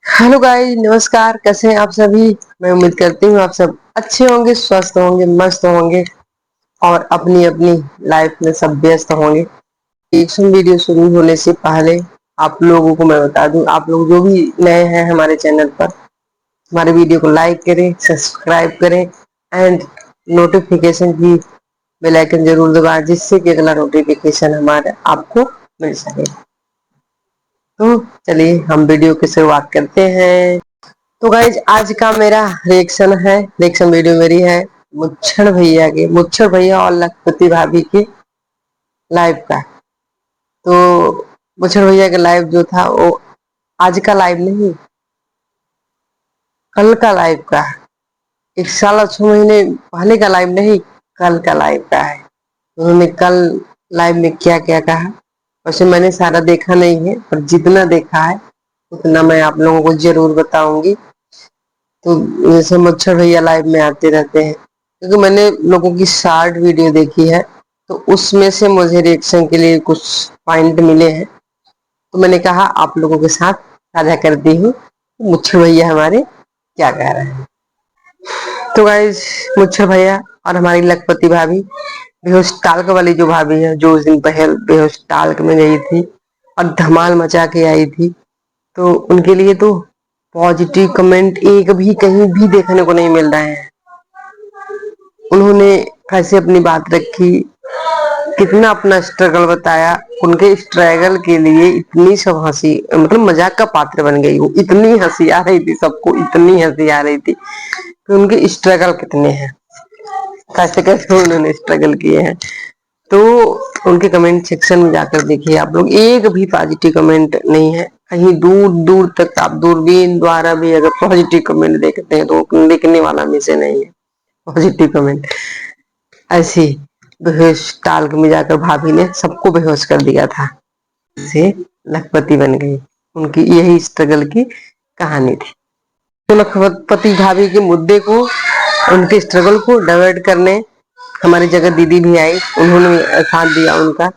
Hello guys, नमस्कार। कैसे हैं आप सभी? मैं उम्मीद करती हूँ आप सब अच्छे होंगे, स्वस्थ होंगे, मस्त होंगे और अपनी अपनी लाइफ में सब व्यस्त होंगे। रिएक्शन वीडियो शुरू होने से पहले आप लोगों को मैं बता दूं, आप लोग जो भी नए हैं हमारे चैनल पर, हमारे वीडियो को लाइक करें, सब्सक्राइब करें एंड नोटिफिकेशन की बेल आइकन जरूर दबाएं, जिससे कि अगला नोटिफिकेशन हमारे आपको मिल सके। तो चलिए हम वीडियो की शुरुआत करते हैं। तो गाइज आज का मेरा रिएक्शन वीडियो मेरी है मुच्छर भैया और लखपति भाभी के लाइव का। तो मुच्छर भैया का लाइव जो था वो आज का लाइव नहीं, कल का लाइव का, एक साल और 6 महीने पहले का लाइव नहीं, कल का लाइव का है। उन्होंने कल लाइव में क्या क्या कहा, वैसे मैंने सारा देखा नहीं है, पर जितना देखा है उतना मैं आप लोगों को जरूर बताऊंगी। तो जैसे मच्छर भैया लाइव में आते रहते हैं, क्योंकि मैंने लोगों की शॉर्ट वीडियो देखी है, तो उसमें से मुझे रिएक्शन के लिए कुछ पॉइंट मिले हैं, तो मैंने कहा आप लोगों के साथ साझा करती हूँ मुच्छर भैया हमारे क्या कह रहे हैं। तो गाइस, मुच्छर भैया और हमारी लखपति भाभी, बेहोश टाल्क वाली जो भाभी है, जो उस दिन पहल बेहोश टाल्क में गई थी और धमाल मचा के आई थी, तो उनके लिए तो पॉजिटिव कमेंट एक भी कहीं भी देखने को नहीं मिल रहे हैं। उन्होंने कैसे अपनी बात रखी, कितना अपना स्ट्रगल बताया, उनके स्ट्रगल के लिए इतनी सब हंसी, मतलब मजाक का पात्र बन गई। वो इतनी हंसी आ रही थी, सबको इतनी हंसी आ रही थी कि उनके स्ट्रगल कितने हैं, कैसे कैसे उन्होंने स्ट्रगल किए हैं। तो उनके कमेंट सेक्शन में जाकर देखिए आप लोग, एक भी पॉजिटिव कमेंट नहीं है कहीं। दूर दूर तक आप दूरबीन द्वारा भी अगर पॉजिटिव कमेंट देखते हैं तो देखने वाला में से नहीं है पॉजिटिव कमेंट। ऐसी बेहोश टाल्क में जाकर भाभी ने सबको बेहोश कर दिया था, से लखपति बन गई। उनकी यही स्ट्रगल की कहानी थी। तो लखपति भाभी के मुद्दे को, उनके स्ट्रगल को डाइवर्ट करने हमारी जगत दीदी भी आई, उन्होंने साथ दिया उनका।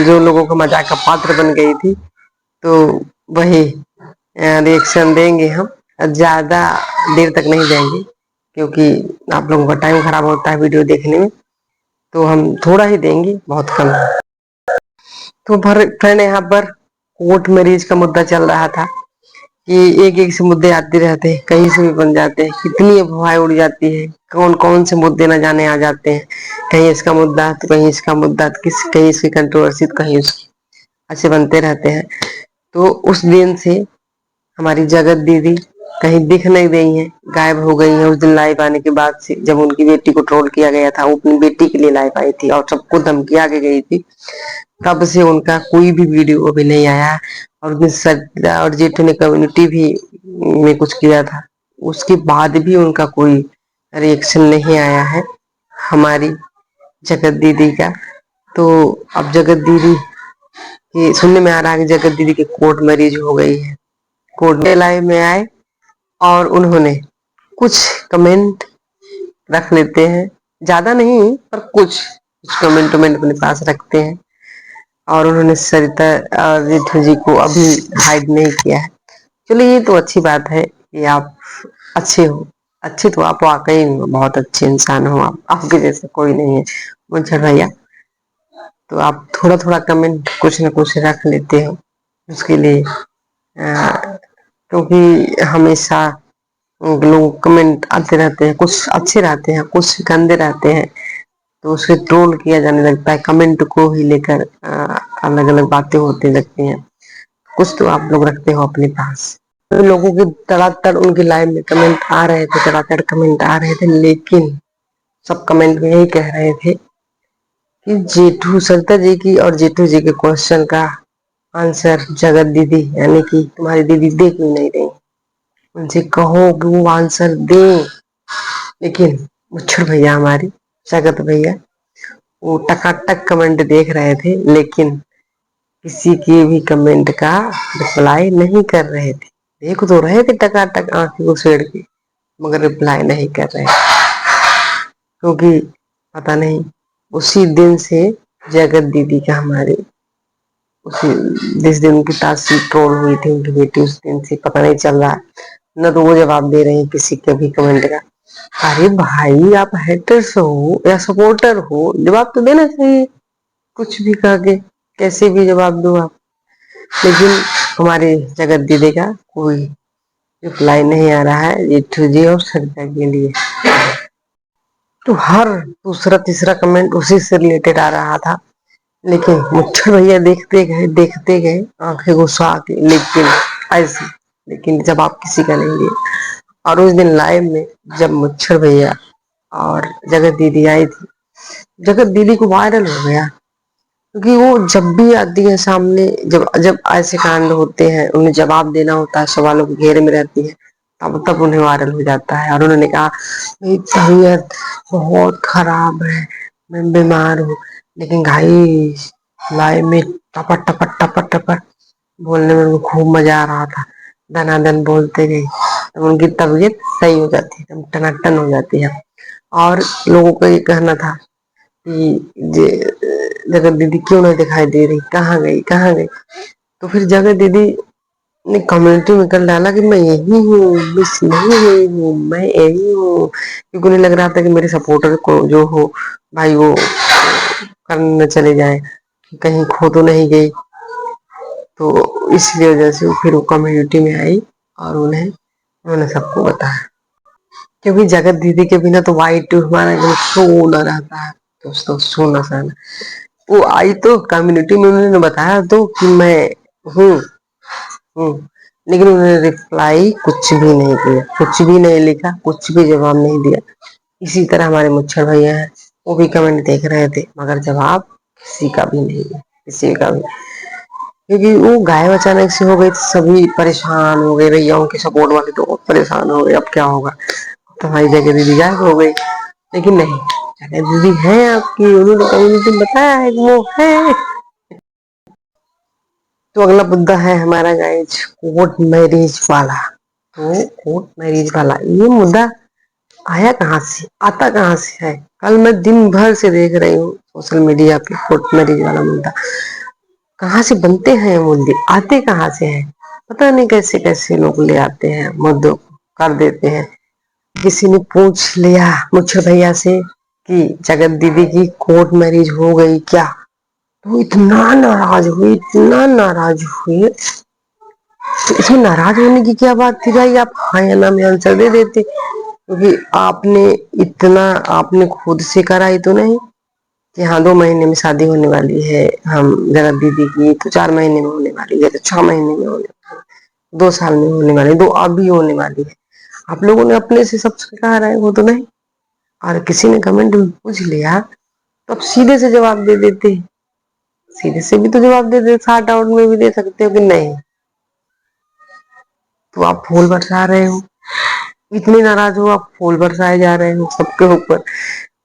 जो लोगों को मजाक का पात्र बन गई थी, तो वही रिएक्शन देंगे हम। ज्यादा देर तक नहीं देंगे, क्योंकि आप लोगों का टाइम खराब होता है वीडियो देखने में, तो हम थोड़ा ही देंगे, बहुत कम। तो फ्रेंड, यहाँ पर कोर्ट मैरिज का मुद्दा चल रहा था कि एक एक से मुद्दे आते रहते हैं, कहीं से भी बन जाते हैं, कितनी अफवाहें उड़ जाती है, कौन कौन से मुद्दे न जाने आ जाते हैं। कहीं इसका मुद्दा तो कहीं इसका मुद्दा, कहीं इसकी कंट्रोवर्सी तो कहीं उसकी, ऐसे बनते रहते हैं। तो उस दिन से हमारी जगत दीदी कहीं दिख नहीं रही है, गायब हो गई है। उस दिन लाइव आने के बाद से, जब उनकी बेटी को ट्रोल किया गया था, वो अपनी बेटी के लिए लाइव आई थी और सबको धमकी आगे गई थी, तब से उनका कोई भी वीडियो अभी नहीं आया। और सरिता और जेठू ने कम्युनिटी भी में कुछ किया था, उसके बाद भी उनका कोई रिएक्शन नहीं आया है हमारी जगत दीदी का। तो अब जगत दीदी की सुनने में आ रहा है कि जगत दीदी की कोर्ट मैरिज हो गई है। कोर्ट लाइव में आए और उन्होंने कुछ कमेंट रख लेते हैं, ज्यादा नहीं पर कुछ कमेंट अपने पास रखते हैं। और उन्होंने सरिता और जेठू जी को अभी हाइड नहीं किया है। चलो, ये तो अच्छी बात है कि आप अच्छे हो। अच्छे तो आप वाकई बहुत अच्छे इंसान हो, आप, आपके जैसे कोई नहीं है मुझे भैया। तो आप थोड़ा थोड़ा कमेंट कुछ ना कुछ रख लेते हो, उसके लिए क्योंकि हमेशा लोग कमेंट आते रहते हैं, कुछ अच्छे रहते हैं, कुछ गंदे रहते हैं, तो उसे ट्रोल किया जाने लगता है। कमेंट को ही लेकर अलग अलग बातें होती लगती हैं। कुछ तो आप लोग रखते हो अपने पास। तो लोगों के तड़ातड़ उनके लाइव में कमेंट आ रहे थे, तड़ातड़ कमेंट आ रहे थे, लेकिन सब कमेंट में यही कह रहे थे कि जेठू, सरिता जी की और जेठू जी के क्वेश्चन का आंसर जगत दीदी, यानी कि तुम्हारी दीदी दे क्यों नहीं रही, उनसे कहो कि वो आंसर दे। लेकिन मुच्छर भैया, हमारी जगत भैया, वो टकाटक कमेंट देख रहे थे, लेकिन किसी के भी कमेंट का रिप्लाई नहीं कर रहे थे। देख तो रहे थे टकाटक आंखें उछेड़ के, मगर रिप्लाई नहीं कर रहे, क्योंकि पता नहीं उसी दिन से जगत दीदी का हमारे उसी जिस दिन उनकी तासी ट्रोल हुई थी उनकी बेटी, उस दिन से पता नहीं चल रहा न तो वो जवाब दे रहे हैं किसी के भी कमेंट का। अरे भाई आप हेटर्स हो या सपोर्टर हो, जवाब तो देना चाहिए। कुछ भी कह के कैसे भी जवाब दो आप। लेकिन हमारे जगत दीदी का कोई रिप्लाई नहीं आ रहा है जेठू जी और सरिता के लिए। तो हर दूसरा तीसरा कमेंट उसी से रिलेटेड आ रहा था। लेकिन मुच्छर भैया देखते गए आंखें घुसा के, लेकिन ऐसे, लेकिन जब आप किसी का नहीं दिए। और उस दिन लाइव में जब मुच्छर भैया और जगत दीदी आई थी, जगत दीदी को वायरल हो गया, क्योंकि वो जब भी आती है सामने, जब जब ऐसे कांड होते हैं उन्हें जवाब देना होता है, सवालों के घेरे में रहती है, तब तब उन्हें वायरल हो जाता है। और उन्होंने कहा मेरी तबीयत बहुत खराब है, मैं बीमार हूँ। लेकिन भाई लाइव में टपट टपट टपट टपट बोलने में उनको खूब मजा आ रहा था। दनादन बोलते गए तो उनकी तबीयत सही हो जाती है, एकदम टनाटन हो जाती है। और लोगों का ये कहना था कि जगत दीदी क्यों नहीं दिखाई दे रही, कहाँ गई कहाँ गई। तो फिर जगत दीदी ने कम्युनिटी में कर डाला कि मैं यही हूँ, मिस नहीं हुई हूँ, मैं यही हूँ। क्योंकि उन्हें लग रहा था कि मेरे सपोर्टर को जो हो भाई वो करने न चले जाए, कहीं खो तो नहीं गई। तो इसलिए वजह से फिर वो कम्युनिटी में आई और उन्होंने सबको बताया। क्योंकि जगत दीदी के बिना तो वाइट हमारा एकदम सोना रहता है दोस्तों, सोना सा। वो आई तो कम्युनिटी में उन्होंने बताया तो कि मैं हूँ हूँ, लेकिन उन्होंने रिप्लाई कुछ भी नहीं किया, कुछ भी नहीं लिखा, कुछ भी जवाब नहीं दिया। इसी तरह हमारे मुच्छर भैया हैं, वो भी कमेंट देख रहे थे मगर जवाब किसी का भी नहीं है, किसी का भी। क्योंकि वो गायब अचानक से हो गई तो सभी परेशान हो गए, भैया उनके सपोर्ट वाले तो बहुत परेशान हो गए, अब क्या होगा। तो हमारी जगह दीदी गायब हो गई। लेकिन नहीं, जगह दीदी है आपकी, उन्होंने कम्युनिटी में बताया है वो है। तो अगला मुद्दा है हमारा गाइज कोर्ट मैरिज वाला। तो कोर्ट मैरिज वाला ये मुद्दा आया कहाँ से, आता कहाँ से है। कल मैं दिन भर से देख रही हूँ सोशल मीडिया पे कोर्ट मैरिज वाला मुद्दा। कहाँ से बनते हैं मुद्दे, आते कहाँ से हैं, पता नहीं कैसे कैसे लोग ले आते हैं मुद्दों को कर देते हैं। किसी ने पूछ लिया मुझे भैया से कि जगत दीदी की कोर्ट मैरिज हो गई क्या, तो इतना नाराज हुई, इतना नाराज हुई। तो इसमें नाराज होने की क्या बात थी भाई, आप हाँ या ना में आंसर दे देते। क्योंकि आपने इतना आपने खुद से करा ही तो नहीं कि हाँ 2 महीने में शादी होने वाली है, हम जगत दीदी की तो 4 महीने में होने वाली है, तो 6 महीने में होने वाली है, 2 साल में होने वाली है, दो अभी होने वाली है। आप लोगों ने अपने से सब कहा रहा है वो तो नहीं। और किसी ने कमेंट में पूछ लिया तो आप सीधे से जवाब दे देते, सीधे से भी तो जवाब दे देते, शॉर्ट आउट में भी दे सकते हो कि नहीं। तो आप फूल बरसा रहे हो, इतने नाराज हो आप, फूल बरसाए जा रहे हो सबके ऊपर।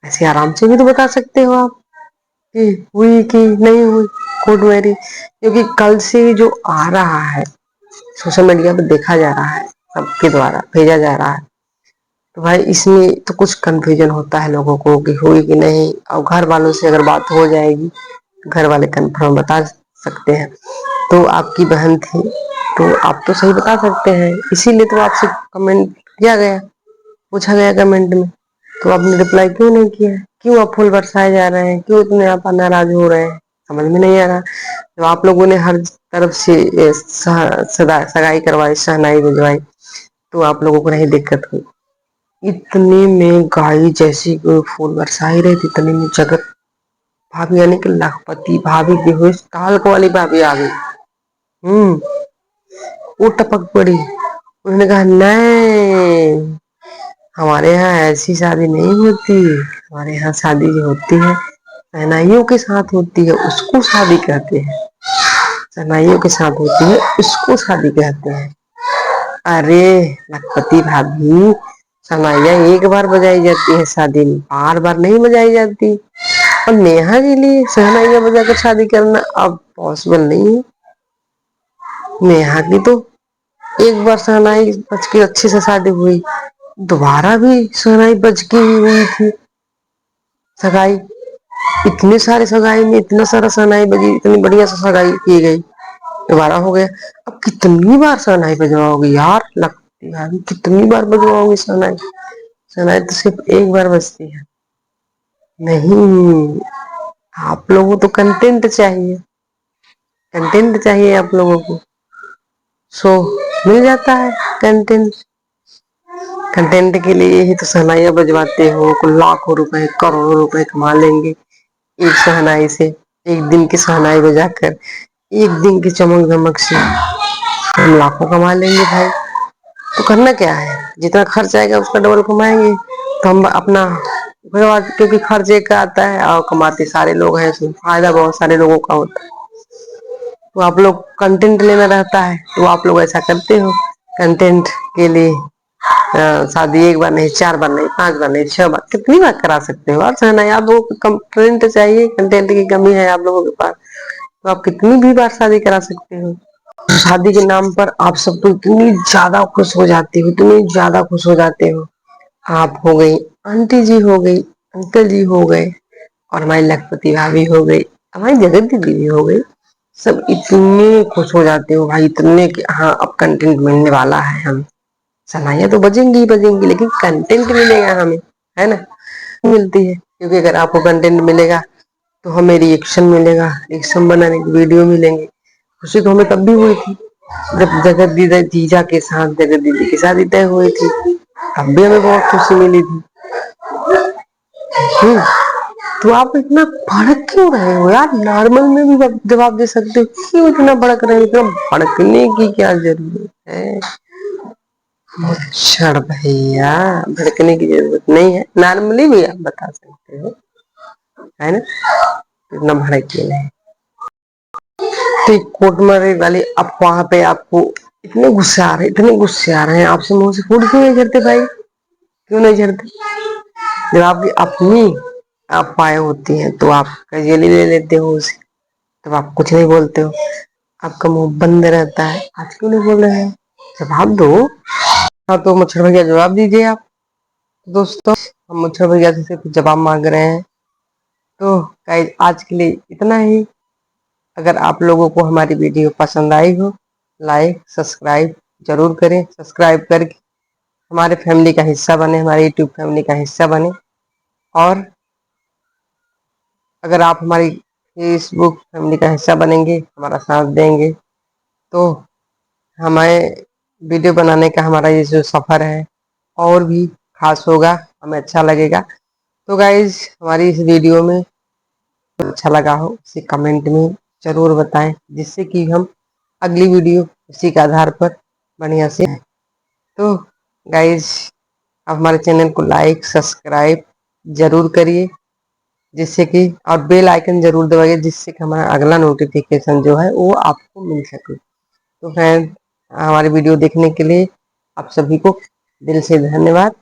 ऐसे आराम से भी तो बता सकते हो आप कि हुई कि नहीं हुई कोर्ट मैरिज। क्योंकि कल से जो आ रहा है सोशल मीडिया पर देखा जा रहा है, सबके द्वारा भेजा जा रहा है, तो भाई इसमें तो कुछ कंफ्यूजन होता है लोगों को कि हुई कि नहीं। और घर वालों से अगर बात हो जाएगी घर वाले कंफर्म बता सकते हैं। तो आपकी बहन थी तो आप तो सही बता सकते हैं, इसीलिए तो आपसे कमेंट किया गया, पूछा गया कमेंट में। तो आपने रिप्लाई क्यों नहीं किया, क्यों आप फूल बरसाए जा रहे हैं, क्यों इतने आप नाराज हो रहे हैं, समझ में नहीं आ रहा। तो आप लोगों ने हर तरफ से सगाई करवाई, शहनाई भिजवाई, तो आप लोगों को नहीं दिक्कत हुई। इतने में गाय जैसी कोई फूल बरसा ही रही थी, इतने में जगत भाभी यानी कि लखपति भाभी बेहोश काल वाली भाभी आ गई। वो टपक पड़ी, उन्होंने कहा नहीं हमारे यहाँ ऐसी शादी नहीं होती, हमारे यहाँ शादी जो होती है शहनाइयों के साथ होती है, उसको शादी कहते हैं। शहनाइयों के साथ होती है उसको शादी कहते हैं। अरे लखपति भाभी, शहनाइयाँ एक बार बजाई जाती है शादी में, बार बार नहीं बजाई जाती। और नेहा के लिए शहनाइयाँ बजाकर शादी करना अब पॉसिबल नहीं है। नेहा की तो एक बार शहनाई बज के अच्छे से शादी हुई, दोबारा भी शहनाई बज के ही हुई थी सगाई। इतने सारे सगाई में इतना सारा शहनाई बजी, इतनी बढ़िया से सगाई की गई, दोबारा हो गया। अब कितनी बार शहनाई बजवाओगे यार, लगती है कितनी बार बजवाओगे शहनाई। शहनाई तो सिर्फ एक बार बजती है। नहीं, आप लोगों को तो कंटेंट चाहिए, कंटेंट चाहिए आप लोगों को, सो मिल जाता है कंटेंट। कंटेंट के लिए ही तो शहनाइयां बजवाते हो, लाखों रुपए करोड़ों रुपए कमा लेंगे एक शहनाई से। एक दिन की शहनाई बजाकर, एक दिन की चमक धमक से हम लाखों कमा लेंगे भाई। तो करना क्या है, जितना खर्च आएगा उसका डबल कमाएंगे। तो हम अपना, क्योंकि खर्च एक का आता है और कमाते सारे लोग हैं, इसमें फायदा बहुत सारे लोगों का होता है। तो आप लोग कंटेंट लेना रहता है तो आप लोग ऐसा करते हो कंटेंट के लिए। शादी एक बार नहीं, 4 बार नहीं, 5 बार नहीं, 6 बार, कितनी बार करा सकते हो। और सहना आप लोगों को कंटेंट चाहिए, कंटेंट की कमी है आप लोगों के पास, तो आप कितनी भी बार शादी करा सकते हो। शादी के नाम पर आप सब तो इतनी ज्यादा खुश हो जाते हो, इतनी ज्यादा खुश हो जाते हो। आप हो गई, आंटी जी हो गई, अंकल जी हो गए, और हमारी लखपति भाभी हो गई, हमारी जगत दीदी भी हो गई। सब इतने खुश हो जाते हो भाई, इतने कि हाँ अब कंटेंट मिलने वाला है हमें। सलाइयां तो बजेंगी ही बजेंगी, लेकिन कंटेंट मिलेगा हमें, है ना। मिलती है क्योंकि अगर आपको कंटेंट मिलेगा तो हमें रिएक्शन मिलेगा, रिएक्शन बनाने की वीडियो मिलेंगे। खुशी तो हमें तब भी हुई थी जब जगत दीदी जीजा के साथ, जगत दीदी की शादी तय हुई थी, तब भी हमें बहुत खुशी मिली थी। हम्म, तो आप इतना भड़क क्यों रहे हो यार, नॉर्मल में भी जवाब दे सकते हो, क्यों इतना भड़क रहे हो, इतना भड़कने की क्या जरूरत है। मुच्छर भैया, भड़कने की जरूरत नहीं है, नॉर्मली भी आप बता सकते हो, है ना। इतना भड़किए नहीं। तो कोर्ट में वाली अफवाह पे आपको इतने गुस्से आ रहे, इतने गुस्से आ रहे हैं, आपसे मुंह से फूट क्यों नहीं झड़ते भाई, क्यों नहीं झड़ते। जब आपकी अपनी अफवाहें होती हैं तो आप कैजुअली ले लेते हो उसे, तब आप कुछ नहीं बोलते हो, आपका मुंह बंद रहता है। आज क्यों नहीं बोल रहे हैं, जवाब दो। हाँ तो मच्छर भैया जवाब दीजिए आप। दोस्तों, हम मच्छर भैया से सिर्फ जवाब मांग रहे हैं। तो गाइस आज के लिए इतना ही। अगर आप लोगों को हमारी वीडियो पसंद आई हो, लाइक सब्सक्राइब जरूर करें। सब्सक्राइब करके हमारे फैमिली का हिस्सा बने, हमारे यूट्यूब फैमिली का हिस्सा बने। और अगर आप हमारी फेसबुक फैमिली का हिस्सा बनेंगे, हमारा साथ देंगे, तो हमें वीडियो बनाने का हमारा ये जो सफ़र है और भी खास होगा, हमें अच्छा लगेगा। तो गाइज हमारी इस वीडियो में अच्छा लगा हो इसे कमेंट में जरूर बताएं, जिससे कि हम अगली वीडियो इसी के आधार पर बढ़िया से। तो गाइज आप हमारे चैनल को लाइक सब्सक्राइब जरूर करिए, जिससे कि और बेल आइकन जरूर दबाइए, जिससे कि हमारा अगला नोटिफिकेशन जो है वो आपको मिल सके। तो फ्रेंड, हमारी वीडियो देखने के लिए आप सभी को दिल से धन्यवाद।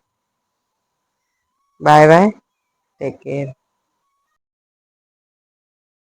Bye bye, take care.